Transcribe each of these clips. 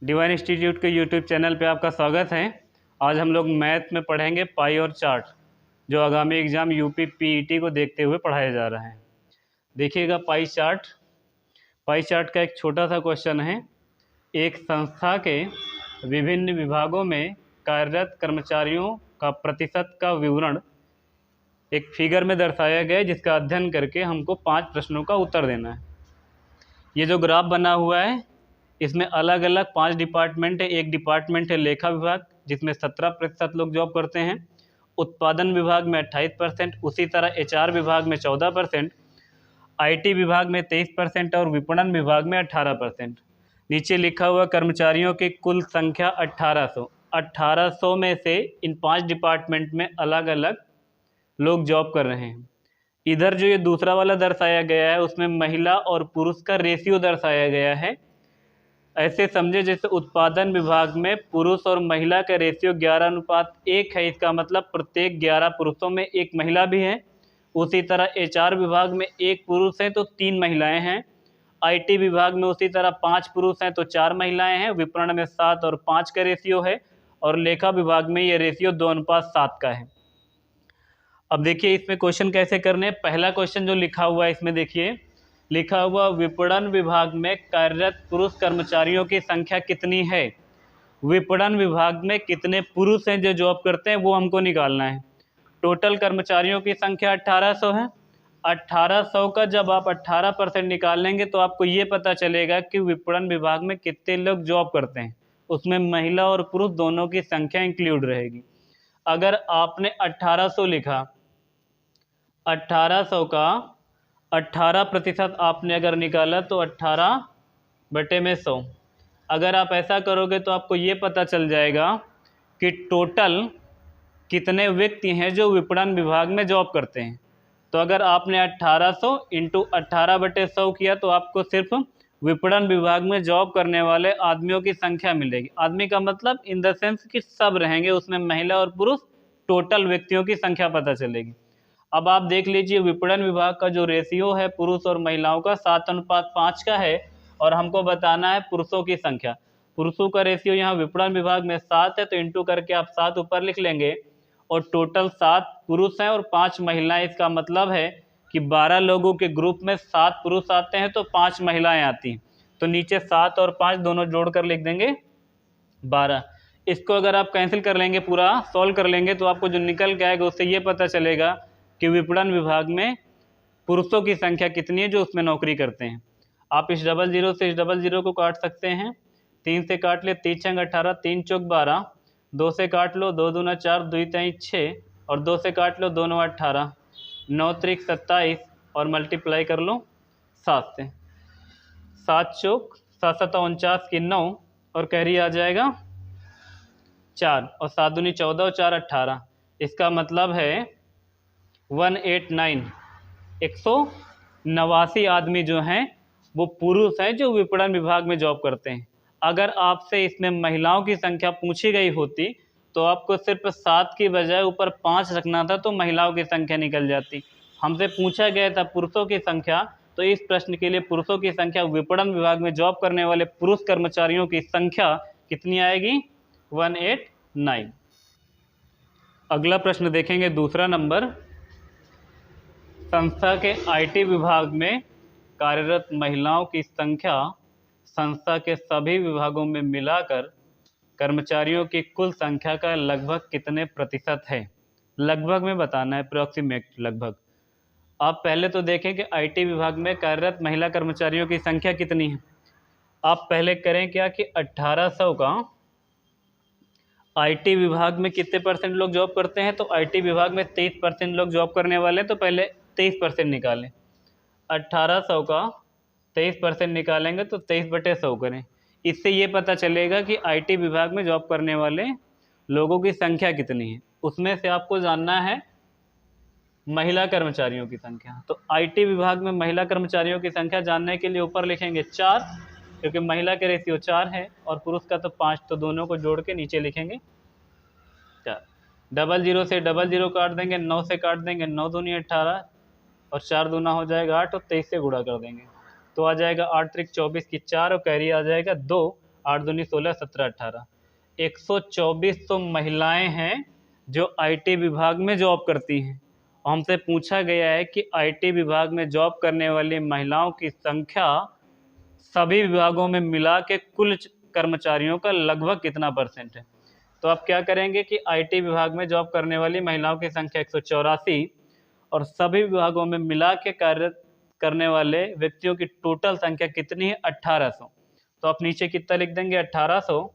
Divine institute के YouTube channel पे आपका स्वागत है। आज हम लोग मैथ में पढ़ेंगे पाई और चार्ट, जो आगामी एग्ज़ाम यूपी पीईटी को देखते हुए पढ़ाया जा रहा है। देखिएगा पाई चार्ट का एक छोटा सा क्वेश्चन है। एक संस्था के विभिन्न विभागों में कार्यरत कर्मचारियों का प्रतिशत का विवरण एक फिगर में दर्शाया गया है, जिसका अध्ययन करके हमको 5 प्रश्नों का उत्तर देना है। ये जो ग्राफ बना हुआ है, इसमें अलग अलग 5 डिपार्टमेंट है। एक डिपार्टमेंट है लेखा विभाग, जिसमें 17% लोग जॉब करते हैं। उत्पादन विभाग में 28%, उसी तरह एचआर विभाग में 14%, आईटी विभाग में 23% और विपणन विभाग में 18%। नीचे लिखा हुआ कर्मचारियों की कुल संख्या 1800 में से इन 5 डिपार्टमेंट में अलग अलग लोग जॉब कर रहे हैं। इधर जो ये दूसरा वाला दर्शाया गया है, उसमें महिला और पुरुष का रेशियो दर्शाया गया है। ऐसे समझे जैसे उत्पादन विभाग में पुरुष और महिला का रेशियो 11:1 है। इसका मतलब प्रत्येक 11 पुरुषों में एक महिला भी है। उसी तरह एचआर विभाग में 1 पुरुष है तो 3 महिलाएं हैं। आईटी विभाग में उसी तरह 5 पुरुष हैं तो 4 महिलाएं हैं। विपणन में 7 और 5 का रेशियो है, और लेखा विभाग में ये रेशियो 2:7 का है। अब देखिए इसमें क्वेश्चन कैसे करने हैं। पहला क्वेश्चन जो लिखा हुआ है, इसमें देखिए लिखा हुआ विपणन विभाग में कार्यरत पुरुष कर्मचारियों की संख्या कितनी है। विपणन विभाग में कितने पुरुष हैं जो जॉब करते हैं, वो हमको निकालना है। टोटल कर्मचारियों की संख्या 1800 है। 1800 का जब आप 18% निकाल लेंगे तो आपको ये पता चलेगा कि विपणन विभाग में कितने लोग जॉब करते हैं। उसमें महिला और पुरुष दोनों की संख्या इंक्लूड रहेगी। अगर आपने 1800 लिखा, 1800 का 18% आपने अगर निकाला तो 18/100। अगर आप ऐसा करोगे तो आपको ये पता चल जाएगा कि टोटल कितने व्यक्ति हैं जो विपणन विभाग में जॉब करते हैं। तो अगर आपने 1800 इंटू 18/100 किया तो आपको सिर्फ विपणन विभाग में जॉब करने वाले आदमियों की संख्या मिलेगी। आदमी का मतलब इन द सेंस कि सब रहेंगे, उसमें महिला और पुरुष, टोटल व्यक्तियों की संख्या पता चलेगी। अब आप देख लीजिए विपणन विभाग का जो रेशियो है पुरुष और महिलाओं का 7:5 का है, और हमको बताना है पुरुषों की संख्या। पुरुषों का रेशियो यहाँ विपणन विभाग में 7 है, तो इंटू करके आप 7 ऊपर लिख लेंगे, और टोटल 7 पुरुष हैं और 5 महिलाएं। इसका मतलब है कि 12 लोगों के ग्रुप में 7 पुरुष आते हैं तो 5 महिलाएं आती हैं। तो नीचे 7 और 5 दोनों जोड़कर लिख देंगे 12। इसको अगर आप कैंसिल कर लेंगे, पूरा सॉल्व कर लेंगे, तो आपको जो निकल के आएगा उससे ये पता चलेगा कि विपणन विभाग में पुरुषों की संख्या कितनी है जो उसमें नौकरी करते हैं। आप इस 00 से इस 00 को काट सकते हैं। 3 से काट ले, 3 छंग 18, 3 चौक 12, 2 से काट लो, 2 दूना 4, 2 तिहाई 6, और 2 से काट लो, 2 9 18, 9 त्रिक 27, और मल्टीप्लाई कर लो 7 से। 7 चौक 7 7 49 की 9, और कैरी आ जाएगा 4, और 7 दूनी 14 और 4 18। इसका मतलब है 189 189 आदमी जो हैं वो पुरुष हैं जो विपणन विभाग में जॉब करते हैं। अगर आपसे इसमें महिलाओं की संख्या पूछी गई होती तो आपको सिर्फ 7 की बजाय ऊपर 5 रखना था, तो महिलाओं की संख्या निकल जाती। हमसे पूछा गया था पुरुषों की संख्या, तो इस प्रश्न के लिए पुरुषों की संख्या, विपणन विभाग में जॉब करने वाले पुरुष कर्मचारियों की संख्या कितनी आएगी, 189। अगला प्रश्न देखेंगे, दूसरा नंबर। संस्था के आईटी विभाग में कार्यरत महिलाओं की संख्या संस्था के सभी विभागों में मिलाकर कर्मचारियों की कुल संख्या का लगभग कितने प्रतिशत है। लगभग में बताना है, अप्रॉक्सीमेट लगभग। आप पहले तो देखें कि आईटी विभाग में कार्यरत महिला कर्मचारियों की संख्या कितनी है। आप पहले करें क्या कि 1800 का आईटी विभाग में कितने परसेंट लोग जॉब करते हैं, तो आईटी विभाग में 23% लोग जॉब करने वाले हैं, तो पहले 23% निकालें। 1800 का 23% निकालेंगे तो 23/100 करें। इससे ये पता चलेगा कि आईटी विभाग में जॉब करने वाले लोगों की संख्या कितनी है। उसमें से आपको जानना है महिला कर्मचारियों की संख्या। तो आईटी विभाग में महिला कर्मचारियों की संख्या जानने के लिए ऊपर लिखेंगे 4, क्योंकि महिला के रेशियो 4 है और पुरुष का तो 5, तो दोनों को जोड़ के नीचे लिखेंगे 4। 00 से 00 काट देंगे, 9 से काट देंगे, 9 दूनी 18, और 4 दूना हो जाएगा 8, और 23 से गुणा कर देंगे तो आ जाएगा 8 त्रिक 24 की 4, और कैरी आ जाएगा 2, 8 दूनी 16, 17 18, 124 तो महिलाएं हैं जो आईटी विभाग में जॉब करती हैं। हमसे पूछा गया है कि आईटी विभाग में जॉब करने वाली महिलाओं की संख्या सभी विभागों में मिला के कुल कर्मचारियों का लगभग कितना % है। तो आप क्या करेंगे कि आईटी विभाग में जॉब करने वाली महिलाओं की संख्या 184 और सभी विभागों में मिला के कार्य करने वाले व्यक्तियों की टोटल संख्या कितनी है, 1800। तो आप नीचे कितना लिख देंगे, 1800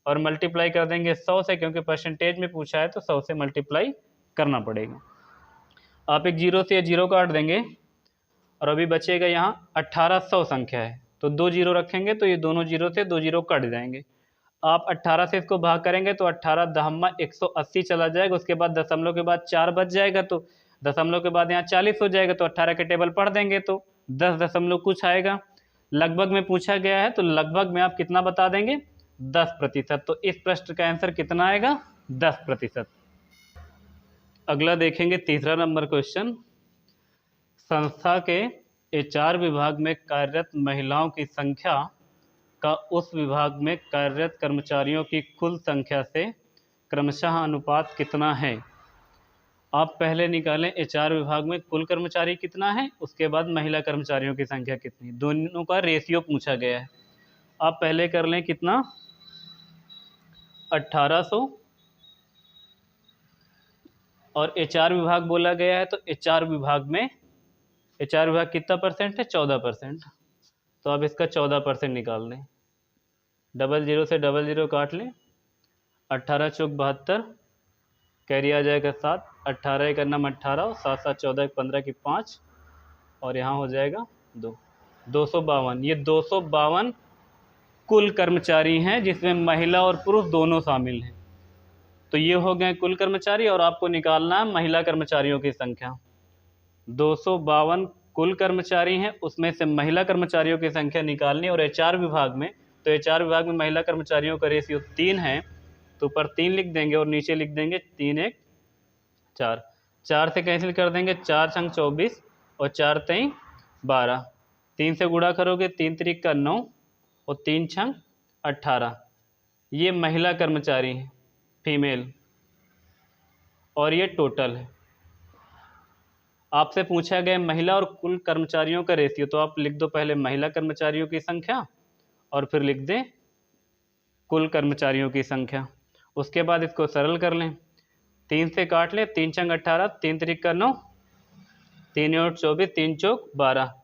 और मल्टीप्लाई कर देंगे 100 से, क्योंकि परसेंटेज में पूछा है तो 100 से मल्टीप्लाई करना पड़ेगा। आप एक जीरो से ये जीरो काट देंगे और अभी बचेगा यहाँ 1800 संख्या है, तो 2 जीरो रखेंगे तो ये दोनों जीरो से 2 जीरो कट जाएंगे। आप 18 से इसको भाग करेंगे तो 18 दहम्मा 180 चला जाएगा, उसके बाद दशमलव के बाद 4 बच जाएगा, तो दशमलव के बाद यहाँ 40 हो जाएगा, तो 18 के टेबल पढ़ देंगे तो 10 दशमलव कुछ आएगा। लगभग में पूछा गया है तो लगभग में आप कितना बता देंगे, 10%। तो इस प्रश्न का आंसर कितना आएगा, 10%। अगला देखेंगे तीसरा नंबर क्वेश्चन। संस्था के एचआर विभाग में कार्यरत महिलाओं की संख्या का उस विभाग में कार्यरत कर्मचारियों की कुल संख्या से क्रमशः अनुपात कितना है। आप पहले निकालें एचआर विभाग में कुल कर्मचारी कितना है, उसके बाद महिला कर्मचारियों की संख्या कितनी, दोनों का रेशियो पूछा गया है। आप पहले कर लें कितना, 1800 और एचआर विभाग बोला गया है तो एचआर विभाग कितना % है, 14%। तो आप इसका 14% निकाल लें, डबल जीरो से डबल जीरो काट लें, 18 चौक 72, कैरी आ जाएगा 7, 18 का नाम 18, 7 7 14 15 की 5 और यहाँ हो जाएगा 2, 252। ये 252 कुल कर्मचारी हैं जिसमें महिला और पुरुष दोनों शामिल हैं। तो ये हो गए कुल कर्मचारी और आपको निकालना है महिला कर्मचारियों की संख्या। 252 कुल कर्मचारी हैं, उसमें से महिला कर्मचारियों की संख्या निकालनी। और एचआर विभाग में, तो एचआर विभाग में महिला कर्मचारियों का रेशियो 3 है, तो ऊपर 3 लिख देंगे और नीचे लिख देंगे 3 1 4, 4 से कैंसिल कर देंगे, 4 छंग 24 और 4 3 12, 3 से गुणा करोगे 3 3 का 9 और 3 छंग 18। ये महिला कर्मचारी हैं, फीमेल, और ये टोटल है। आपसे पूछा गया महिला और कुल कर्मचारियों का रेशियो, तो आप लिख दो पहले महिला कर्मचारियों की संख्या और फिर लिख दें कुल कर्मचारियों की संख्या। उसके बाद इसको सरल कर लें, 3 से काट लें, 3 छंग 18, 3 3 का 9, 3 8 24, 3 चौक 12,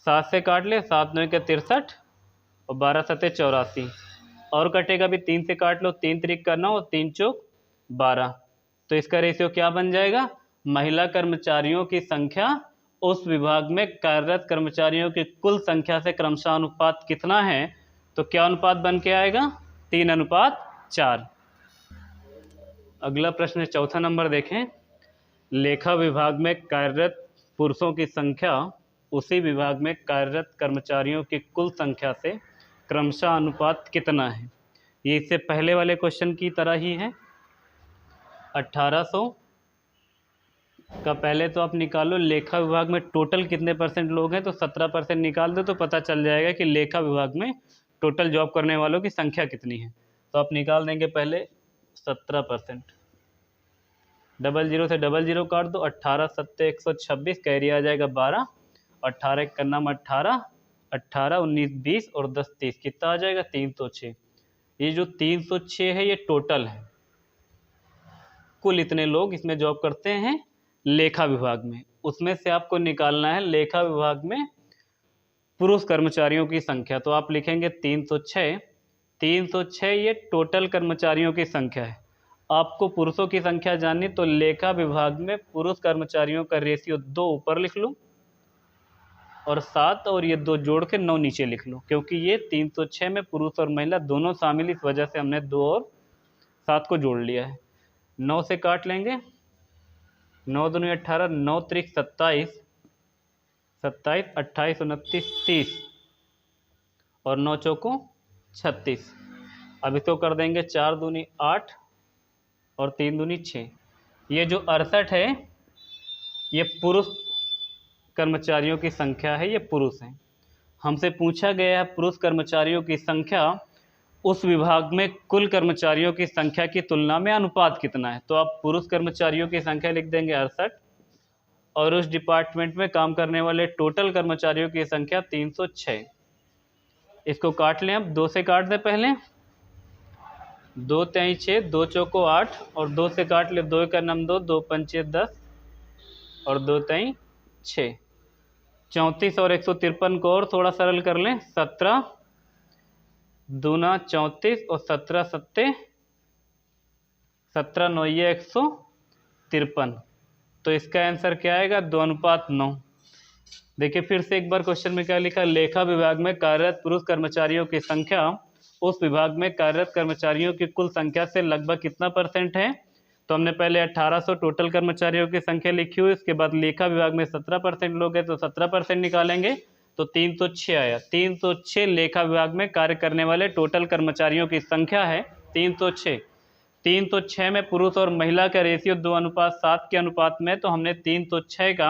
7 से काट लें, 7 9 का 63 और 12 7 84 और कटेगा भी, 3 से काट लो, 3 3 का 9 और 3 चौक 12। तो इसका रेशियो क्या बन जाएगा, महिला कर्मचारियों की संख्या उस विभाग में कार्यरत कर्मचारियों की कुल संख्या से क्रमशः अनुपात कितना है। तो क्या अनुपात बन के आएगा, 3:4। अगला प्रश्न चौथा नंबर देखें। लेखा विभाग में कार्यरत पुरुषों की संख्या उसी विभाग में कार्यरत कर्मचारियों की कुल संख्या से क्रमशः अनुपात कितना है। ये इससे पहले वाले क्वेश्चन की तरह ही है। 1800 का पहले तो आप निकालो लेखा विभाग में टोटल कितने % लोग हैं, तो 17% निकाल दो तो पता चल जाएगा कि लेखा विभाग में टोटल जॉब करने वालों की संख्या कितनी है। तो आप निकाल देंगे पहले 17%, डबल जीरो से डबल जीरो काट दो, 18 7 126, कैरी आ जाएगा 12, 18 का नाम 18, 18 19 20 और 10 30, कितना आ जाएगा 306। ये जो 306 है ये टोटल है, कुल इतने लोग इसमें जॉब करते हैं लेखा विभाग में। उसमें से आपको निकालना है लेखा विभाग में पुरुष कर्मचारियों की संख्या। तो आप लिखेंगे 306, 306 ये टोटल कर्मचारियों की संख्या है। आपको पुरुषों की संख्या जाननी, तो लेखा विभाग में पुरुष कर्मचारियों का रेशियो 2 ऊपर लिख लो और 7 और ये 2 जोड़ के 9 नीचे लिख लो, क्योंकि ये 306 में पुरुष और महिला दोनों शामिल, इस वजह से हमने 2 और 7 को जोड़ लिया है। 9 से काट लेंगे, 9 दूनी 18, 9 त्रिक 27, 27 28 29 30 और 9 चौकों 36। अब इसको कर देंगे 4 दूनी 8 और 3 दूनी 6। ये जो 68 है ये पुरुष कर्मचारियों की संख्या है, ये पुरुष हैं। हमसे पूछा गया है पुरुष कर्मचारियों की संख्या उस विभाग में कुल कर्मचारियों की संख्या की तुलना में अनुपात कितना है। तो आप पुरुष कर्मचारियों की संख्या लिख देंगे 68 और उस डिपार्टमेंट में काम करने वाले टोटल कर्मचारियों की संख्या 306। इसको काट लें, अब 2 से काट दें पहले, 2 तेई 6, 2 चौको 8 और 2 से काट ले, 2 का नम 2, 2 पंचे 10 और 2 तेई 6। 34 और 153 को और थोड़ा सरल कर लें, 17 दूना 34 और 17 सत्ते 17 9 ये 153। तो इसका आंसर क्या आएगा, 2:9। देखिए फिर से एक बार क्वेश्चन में क्या लिखा, लेखा विभाग में कार्यरत पुरुष कर्मचारियों की संख्या उस विभाग में कार्यरत कर्मचारियों की कुल संख्या से लगभग कितना % है। तो हमने पहले 1800 टोटल कर्मचारियों की संख्या लिखी हुई, इसके बाद लेखा विभाग में 17% लोग हैं तो 17% निकालेंगे, तो 306 आया। 306 लेखा विभाग में कार्य करने वाले टोटल कर्मचारियों की संख्या है 306। 306 में पुरुष और महिला का रेशियो 2:7 के अनुपात में, तो हमने 306 का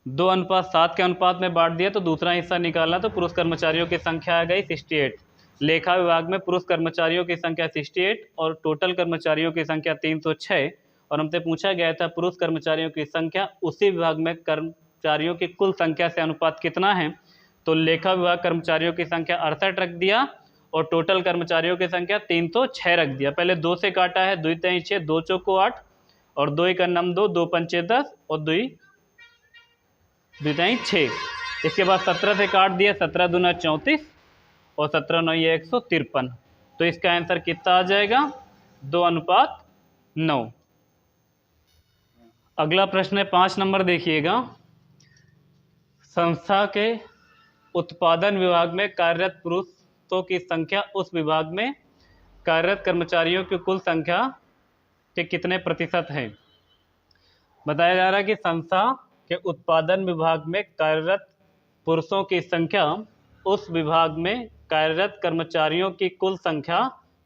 2:7 के अनुपात में बांट दिया। तो दूसरा हिस्सा निकालना, तो पुरुष कर्मचारियों की संख्या आ गई 68। लेखा विभाग में पुरुष कर्मचारियों की संख्या 68 और टोटल कर्मचारियों की संख्या 306, और हमसे पूछा गया था पुरुष कर्मचारियों की संख्या उसी विभाग में कर्मचारियों की कुल संख्या से अनुपात कितना है। तो लेखा विभाग कर्मचारियों की संख्या 68 रख दिया और टोटल कर्मचारियों की संख्या 306 रख दिया। पहले 2 से काटा है, 2 तेई 6, 2 चौको 8 और 2 का नम 2, 2 पंचे 10 और 2 तेई 6। इसके बाद 17 से काट दिया, 17 दूना 34 और 17 9 ये 153। तो इसका आंसर कितना आ जाएगा, 2:9। अगला प्रश्न है 5 नंबर, देखिएगा। संस्था के उत्पादन विभाग में कार्यरत पुरुषों की संख्या उस विभाग में कार्यरत कर्मचारियों की कुल संख्या के कितने % है। बताया जा रहा है कि संस्था के उत्पादन विभाग में कार्यरत पुरुषों की संख्या उस विभाग में कार्यरत कर्मचारियों की कुल संख्या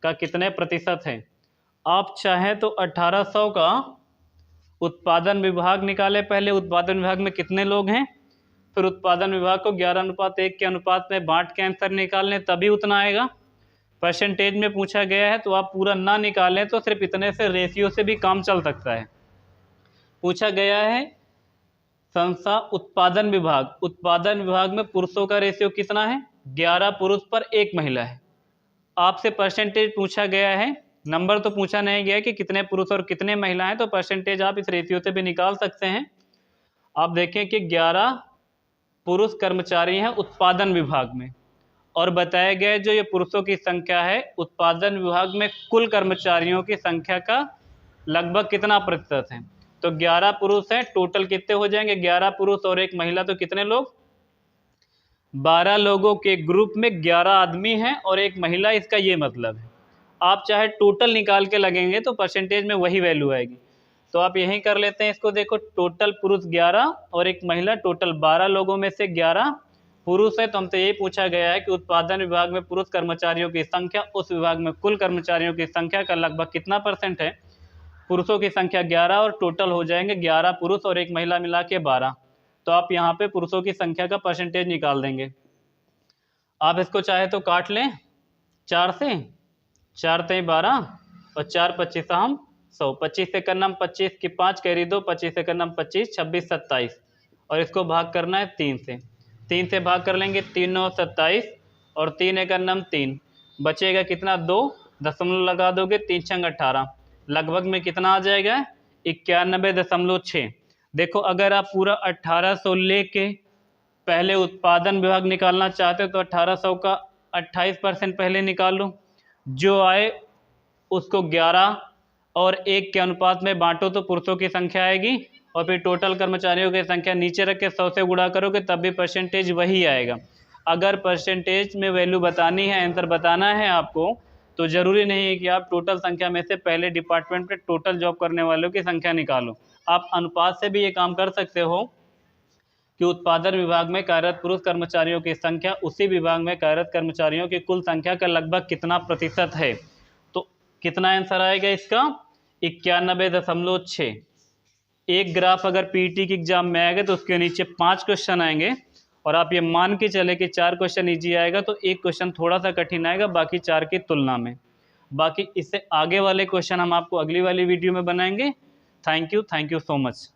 का कितने % है। आप चाहें तो 1800 का उत्पादन विभाग निकाले, पहले उत्पादन विभाग में कितने लोग हैं, फिर उत्पादन विभाग को 11:1 के अनुपात में बांट के आंसर निकाल लें, तभी उतना आएगा। परसेंटेज में पूछा गया है तो आप पूरा ना निकालें, तो सिर्फ इतने से रेशियो से भी काम चल सकता है। पूछा गया है संस्था उत्पादन विभाग में पुरुषों का रेशियो कितना है, 11 पुरुष पर 1 महिला है। आपसे परसेंटेज पूछा गया है, नंबर तो पूछा नहीं गया कि कितने पुरुष और कितने महिला हैं, तो परसेंटेज आप इस रेशियो से भी निकाल सकते हैं। आप देखें कि 11 पुरुष कर्मचारी हैं उत्पादन विभाग में, और बताया गया जो ये पुरुषों की संख्या है उत्पादन विभाग में कुल कर्मचारियों की संख्या का लगभग कितना % है। तो 11 पुरुष हैं, टोटल कितने हो जाएंगे, 11 पुरुष और 1 महिला, तो कितने लोग, 12 लोगों के ग्रुप में 11 आदमी हैं और 1 महिला, इसका ये मतलब है। आप चाहे टोटल निकाल के लगेंगे तो परसेंटेज में वही वैल्यू आएगी। तो आप यहीं कर लेते हैं इसको, देखो टोटल पुरुष 11 और 1 महिला, टोटल 12 लोगों में से 11 पुरुष है। तो हमसे यही पूछा गया है कि उत्पादन विभाग में पुरुष कर्मचारियों की संख्या उस विभाग में कुल कर्मचारियों की संख्या का लगभग कितना % है। पुरुषों की संख्या 11 और टोटल हो जाएंगे 11 पुरुष और 1 महिला मिला के 12। तो आप यहाँ पे पुरुषों की संख्या का परसेंटेज निकाल देंगे। आप इसको चाहे तो काट लें 4 से, 4 तेई 12 और 4 25 हम 100, 25 से करना 25 की 5 कैरी 2, 25 से करना 25, 26 27 और इसको भाग करना है 3 से। 3 से भाग कर लेंगे, 3 9 27 और 3 एक नम 3, बचेगा कितना 2, दशमलव लगा दोगे 3 6 18, लगभग में कितना आ जाएगा 91.6। देखो अगर आप पूरा 1800 लेके पहले उत्पादन विभाग निकालना चाहते हो तो 1800 का 28% पहले निकाल लो, जो आए उसको 11 और 1 के अनुपात में बांटो तो पुरुषों की संख्या आएगी, और फिर टोटल कर्मचारियों की संख्या नीचे रख के 100 से गुणा करोगे तब भी परसेंटेज वही आएगा। अगर परसेंटेज में वैल्यू बतानी है, आंसर बताना है आपको, तो ज़रूरी नहीं है कि आप टोटल संख्या में से पहले डिपार्टमेंट में टोटल जॉब करने वालों की संख्या निकालो। आप अनुपात से भी ये काम कर सकते हो कि उत्पादन विभाग में कार्यरत पुरुष कर्मचारियों की संख्या उसी विभाग में कार्यरत कर्मचारियों की कुल संख्या का लगभग कितना % है। तो कितना आंसर आएगा इसका 91.6। एक ग्राफ अगर पीटी के एग्जाम में आएगा तो उसके नीचे 5 क्वेश्चन आएंगे और आप ये मान के चले कि 4 क्वेश्चन ईजी आएगा तो एक क्वेश्चन थोड़ा सा कठिन आएगा बाकी 4 की तुलना में। बाकी इससे आगे वाले क्वेश्चन हम आपको अगली वाली वीडियो में बनाएंगे। Thank you so much.